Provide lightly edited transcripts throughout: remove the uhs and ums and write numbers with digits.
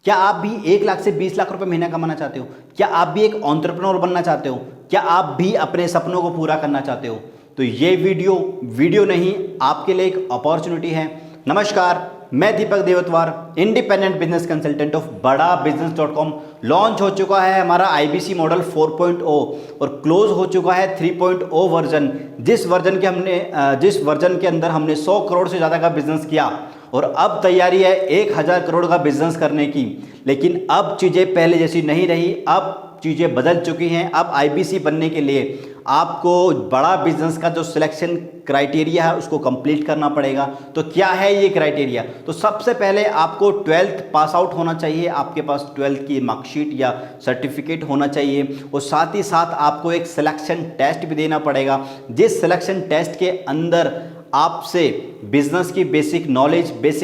क्या आप भी 1 लाख से 20 लाख रुपए महीना कमाना चाहते हो? क्या आप भी एक एंटरप्रेन्योर बनना चाहते हो? क्या आप भी अपने सपनों को पूरा करना चाहते हो? तो ये वीडियो नहीं, आपके लिए एक अपॉर्चुनिटी है। नमस्कार, मैं दीपक देवतवार, इंडिपेंडेंट बिजनेस कंसल्टेंट ऑफ बड़ा बिजनेस.com। लॉन्च हो चुका है हमारा आईबीसी मॉडल 4.0 और क्लोज हो चुका है 3.0 वर्जन। जिस वर्जन के अंदर हमने 100 करोड़ से ज़्यादा का बिजनेस किया और अब तैयारी है 1000 करोड़ का बिजनेस करने की। लेकिन अब चीज़ें पहले जैसी नहीं रही, अब चीज़ें बदल चुकी हैं। अब आईबीसी बनने के लिए आपको बड़ा बिजनेस का जो सिलेक्शन क्राइटेरिया है उसको कंप्लीट करना पड़ेगा। तो क्या है ये क्राइटेरिया? तो सबसे पहले आपको 12th पास आउट होना चाहिए, आपके पास 12th की मार्कशीट या सर्टिफिकेट होना चाहिए और साथ ही साथ आपको एक सिलेक्शन टेस्ट भी देना पड़ेगा, जिस सिलेक्शन टेस्ट के अंदर आपसे बिजनेस की basic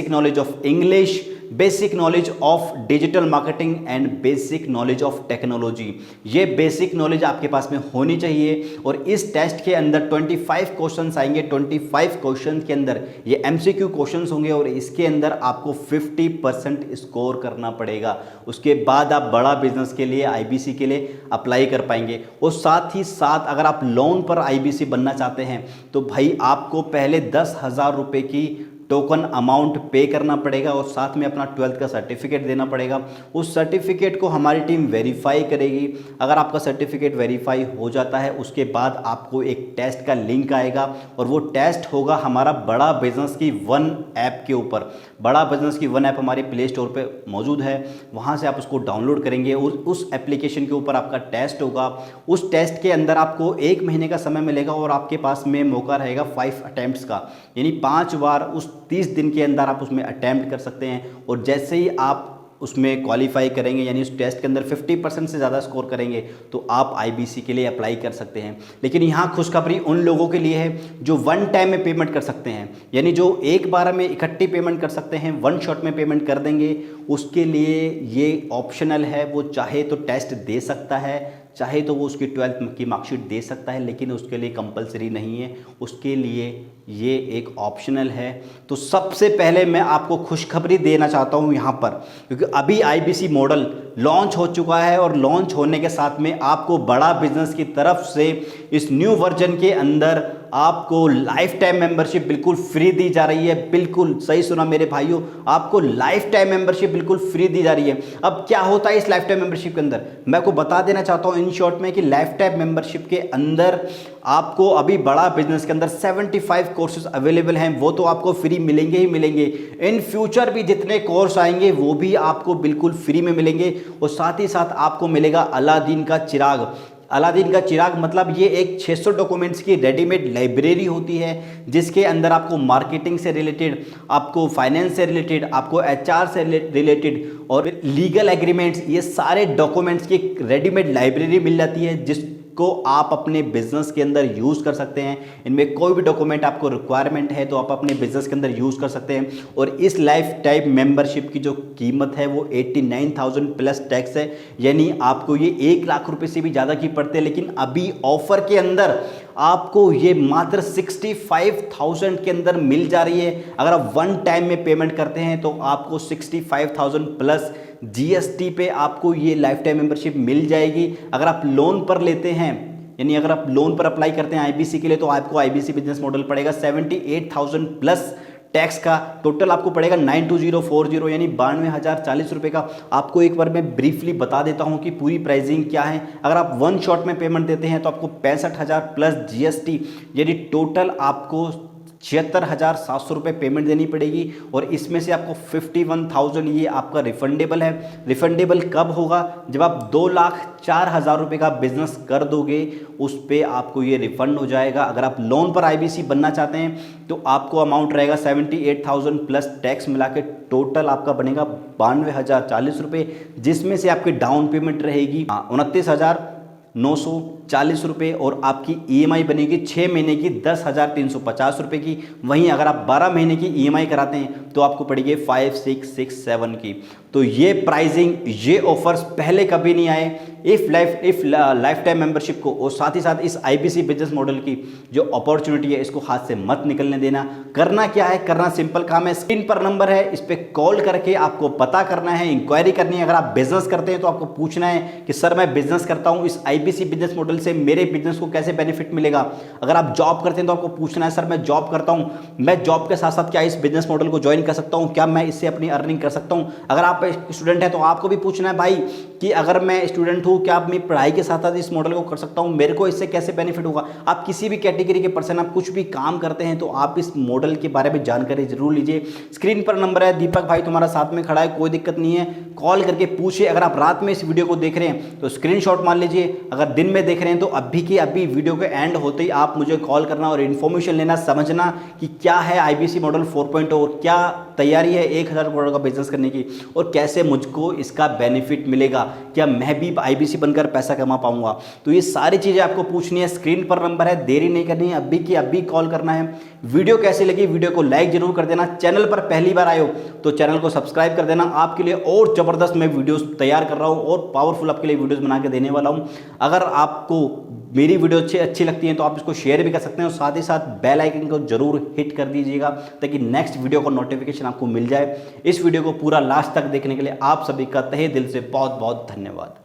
knowledge of English, basic knowledge of digital marketing and basic knowledge of technology, ये बेसिक नॉलेज आपके पास में होनी चाहिए। और इस टेस्ट के अंदर 25 क्वेश्चंस आएंगे। 25 क्वेश्चन के अंदर ये एमसीक्यू क्वेश्चंस होंगे और इसके अंदर आपको 50% स्कोर करना पड़ेगा। उसके बाद आप बड़ा बिजनेस के लिए, आईबीसी के लिए अप्लाई कर पाएंगे। और साथ ही साथ अगर आप लोन पर आईबीसी बनना चाहते हैं तो भाई आपको पहले 10,000 रुपये की टोकन अमाउंट पे करना पड़ेगा और साथ में अपना 12th का सर्टिफिकेट देना पड़ेगा। उस सर्टिफिकेट को हमारी टीम वेरीफाई करेगी। अगर आपका सर्टिफिकेट वेरीफाई हो जाता है उसके बाद आपको एक टेस्ट का लिंक आएगा और वो टेस्ट होगा हमारा बड़ा बिजनेस की वन ऐप के ऊपर। बड़ा बिजनेस की वन ऐप हमारे प्ले स्टोर पर मौजूद है, वहाँ से आप उसको डाउनलोड करेंगे और उस एप्लीकेशन के ऊपर आपका टेस्ट होगा। उस टेस्ट के अंदर आपको 1 महीने का समय मिलेगा और आपके पास में मौका रहेगा 5 अटैम्प्ट्स का, यानी 5 बार उस 30 दिन के अंदर आप उसमें अटैम्प्ट कर सकते हैं। और जैसे ही आप उसमें क्वालिफाई करेंगे, यानी उस टेस्ट के अंदर 50% से ज़्यादा स्कोर करेंगे, तो आप आईबीसी के लिए अप्लाई कर सकते हैं। लेकिन यहाँ खुशखबरी उन लोगों के लिए है जो वन टाइम में पेमेंट कर सकते हैं, यानी जो एक बार में इकट्ठी पेमेंट कर सकते हैं, वन शॉट में पेमेंट कर देंगे। उसके लिए ये ऑप्शनल है, वो चाहे तो टेस्ट दे सकता है, चाहे तो वो उसकी 12th की मार्कशीट दे सकता है, लेकिन उसके लिए कंपलसरी नहीं है, उसके लिए ये एक ऑप्शनल है। तो सबसे पहले मैं आपको खुशखबरी देना चाहता हूँ यहाँ पर, क्योंकि अभी आईबीसी मॉडल लॉन्च हो चुका है और लॉन्च होने के साथ में आपको बड़ा बिजनेस की तरफ से इस न्यू वर्जन के अंदर आपको लाइफ टाइम मेंबरशिप बिल्कुल फ्री दी जा रही है। बिल्कुल सही सुना मेरे भाइयों, आपको लाइफ टाइम मेंबरशिप बिल्कुल फ्री दी जा रही है। अब क्या होता है इस लाइफ टाइम मेंबरशिप के अंदर, मैं आपको बता देना चाहता हूँ इन शॉर्ट में कि लाइफ टाइम मेंबरशिप के अंदर आपको अभी बड़ा बिजनेस के अंदर 75 कोर्सेज अवेलेबल हैं, वो तो आपको फ्री मिलेंगे ही मिलेंगे। इन फ्यूचर भी जितने कोर्स आएंगे वो भी आपको बिल्कुल फ्री में मिलेंगे। और साथ ही साथ आपको मिलेगा अलादीन का चिराग। अलादीन का चिराग मतलब ये एक 600 डॉक्यूमेंट्स की रेडीमेड लाइब्रेरी होती है, जिसके अंदर आपको मार्केटिंग से रिलेटेड, आपको फाइनेंस से रिलेटेड, आपको एचआर से रिलेटेड और लीगल एग्रीमेंट्स, ये सारे डॉक्यूमेंट्स की रेडीमेड लाइब्रेरी मिल जाती है, जिसको आप अपने बिजनेस के अंदर यूज़ कर सकते हैं। इनमें कोई भी डॉक्यूमेंट आपको रिक्वायरमेंट है तो आप अपने बिजनेस के अंदर यूज़ कर सकते हैं। और इस लाइफ टाइम मेंबरशिप की जो कीमत है वो 89,000 प्लस टैक्स है, यानी आपको ये 1 लाख रुपए से भी ज़्यादा की पड़ते हैं। लेकिन अभी ऑफर के अंदर आपको ये मात्र 65,000 के अंदर मिल जा रही है। अगर आप वन टाइम में पेमेंट करते हैं तो आपको 65,000 प्लस जीएसटी पे आपको ये लाइफ टाइम मेंबरशिप मिल जाएगी। अगर आप लोन पर लेते हैं, यानी अगर आप लोन पर अप्लाई करते हैं आईबीसी के लिए, तो आपको आईबीसी बिजनेस मॉडल पड़ेगा 78,000 प्लस टैक्स का। टोटल आपको पड़ेगा 92040, यानी 92,040 रुपये का। आपको एक बार मैं ब्रीफली बता देता हूं कि पूरी प्राइसिंग क्या है। अगर आप वन शॉट में पेमेंट देते हैं तो आपको 65,000 प्लस जीएसटी, यानी टोटल आपको 76,700 रुपये पेमेंट देनी पड़ेगी। और इसमें से आपको 51,000 ये आपका रिफंडेबल है। रिफंडेबल कब होगा? जब आप 2,04,000 रुपये का बिजनेस कर दोगे, उस पर आपको ये रिफंड हो जाएगा। अगर आप लोन पर आईबीसी बनना चाहते हैं तो आपको अमाउंट रहेगा 78,000 प्लस टैक्स मिला के टोटल आपका बनेगा 92,040 रुपये, जिसमें से आपकी डाउन पेमेंट रहेगी 29,900 40 रुपये और आपकी EMI बनेगी 6 महीने की 10,350 रुपये की। वहीं अगर आप 12 महीने की EMI कराते हैं तो आपको पड़ेगी 5667 की। तो ये प्राइसिंग, ये ऑफर्स पहले कभी नहीं आए। इफ लाइफ टाइम मेंबरशिप को और साथ ही साथ इस IBC बिजनेस मॉडल की जो अपॉर्चुनिटी है इसको हाथ से मत निकलने देना। करना क्या है, करना सिंपल काम है, स्क्रीन पर नंबर है, इस पर कॉल करके आपको पता करना है, इंक्वायरी करनी है। अगर आप बिजनेस करते हैं तो आपको पूछना है कि सर मैं बिजनेस करता हूं, इस IBC बिजनेस मॉडल से मेरे बिजनेस को कैसे बेनिफिट मिलेगा। अगर आप जॉब करते हैं तो आपको पूछना है सर मैं जॉब करता हूं, मैं जॉब के साथ साथ क्या इस बिजनेस मॉडल को ज्वाइन कर सकता हूं, क्या मैं इससे अपनी अर्निंग कर सकता हूं। अगर आप स्टूडेंट है तो आपको भी पूछना है भाई कि अगर मैं स्टूडेंट हूं क्या अपनी पढ़ाई के साथ साथ इस मॉडल को कर सकता हूं, मेरे को इससे कैसे बेनिफिट होगा। आप किसी भी कैटेगरी के पर्सन, आप कुछ भी काम करते हैं तो आप इस मॉडल के बारे में जानकारी जरूर लीजिए। स्क्रीन पर नंबर है, दीपक भाई तुम्हारा साथ में खड़ा है, कोई दिक्कत नहीं है, कॉल करके पूछिए। अगर आप रात में इस वीडियो को देख रहे हैं तो स्क्रीनशॉट मान लीजिए, अगर दिन में देख रहे हैं तो अभी की अभी वीडियो के एंड होते ही आप मुझे कॉल करना और इन्फॉर्मेशन लेना, समझना कि क्या है IBC मॉडल 4.0 और क्या तैयारी है 1000 करोड़ का बिजनेस करने की और कैसे मुझको इसका बेनिफिट मिलेगा, क्या मैं भी IBC बनकर पैसा कमा पाऊंगा। तो ये सारी चीज़ें आपको पूछनी है। स्क्रीन पर नंबर है, देरी नहीं करनी है, अभी की अभी कॉल करना है। वीडियो कैसी लगी, वीडियो को लाइक जरूर कर देना। चैनल पर पहली बार आए हो तो चैनल को सब्सक्राइब कर देना। आपके लिए और ज़बरदस्त मैं वीडियोस तैयार कर रहा हूँ और पावरफुल आपके लिए वीडियोस बना के देने वाला हूँ। अगर आपको मेरी वीडियो अच्छी लगती है तो आप इसको शेयर भी कर सकते हैं और साथ ही साथ बेल आइकन को जरूर हिट कर दीजिएगा ताकि नेक्स्ट वीडियो का नोटिफिकेशन आपको मिल जाए। इस वीडियो को पूरा लास्ट तक देखने के लिए आप सभी का तहे दिल से बहुत बहुत धन्यवाद।